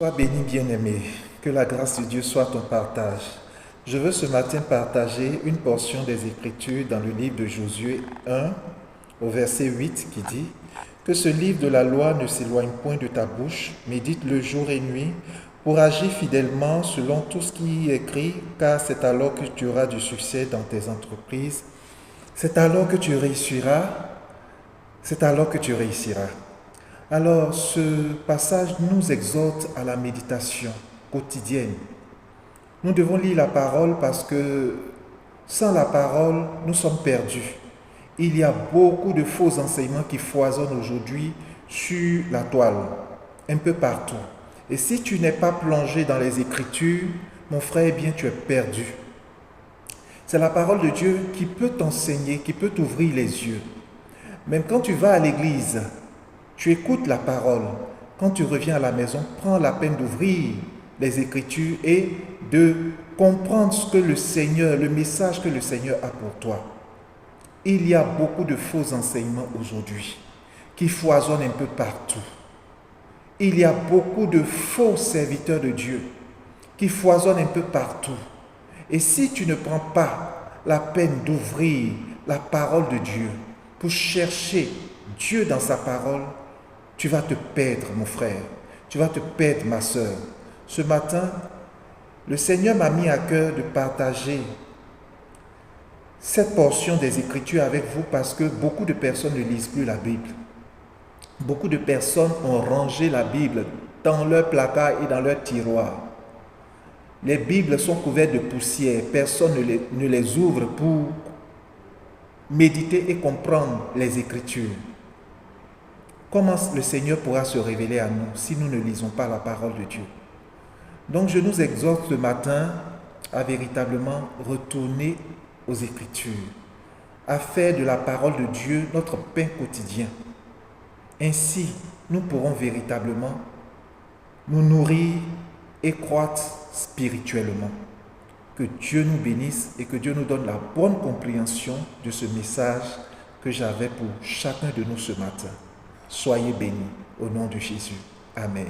Sois béni, bien-aimé, que la grâce de Dieu soit ton partage. Je veux ce matin partager une portion des Écritures dans le livre de Josué 1, au verset 8, qui dit « Que ce livre de la loi ne s'éloigne point de ta bouche, médite-le jour et nuit, pour agir fidèlement selon tout ce qui y est écrit, car c'est alors que tu auras du succès dans tes entreprises. C'est alors que tu réussiras. C'est alors que tu réussiras. » Alors, ce passage nous exhorte à la méditation quotidienne. Nous devons lire la parole parce que sans la parole, nous sommes perdus. Il y a beaucoup de faux enseignements qui foisonnent aujourd'hui sur la toile, un peu partout. Et si tu n'es pas plongé dans les Écritures, mon frère, eh bien, tu es perdu. C'est la parole de Dieu qui peut t'enseigner, qui peut t'ouvrir les yeux. Même quand tu vas à l'église, tu écoutes la parole. Quand tu reviens à la maison, prends la peine d'ouvrir les Écritures et de comprendre ce que le Seigneur, le message que le Seigneur a pour toi. Il y a beaucoup de faux enseignements aujourd'hui qui foisonnent un peu partout. Il y a beaucoup de faux serviteurs de Dieu qui foisonnent un peu partout. Et si tu ne prends pas la peine d'ouvrir la parole de Dieu pour chercher Dieu dans sa parole, tu vas te perdre, mon frère. Tu vas te perdre, ma sœur. Ce matin, le Seigneur m'a mis à cœur de partager cette portion des Écritures avec vous parce que beaucoup de personnes ne lisent plus la Bible. Beaucoup de personnes ont rangé la Bible dans leur placard et dans leur tiroir. Les Bibles sont couvertes de poussière. Personne ne les ouvre pour méditer et comprendre les Écritures. Comment le Seigneur pourra se révéler à nous si nous ne lisons pas la parole de Dieu? Donc je nous exhorte ce matin à véritablement retourner aux Écritures, à faire de la parole de Dieu notre pain quotidien. Ainsi, nous pourrons véritablement nous nourrir et croître spirituellement. Que Dieu nous bénisse et que Dieu nous donne la bonne compréhension de ce message que j'avais pour chacun de nous ce matin. Soyez bénis au nom de Jésus. Amen.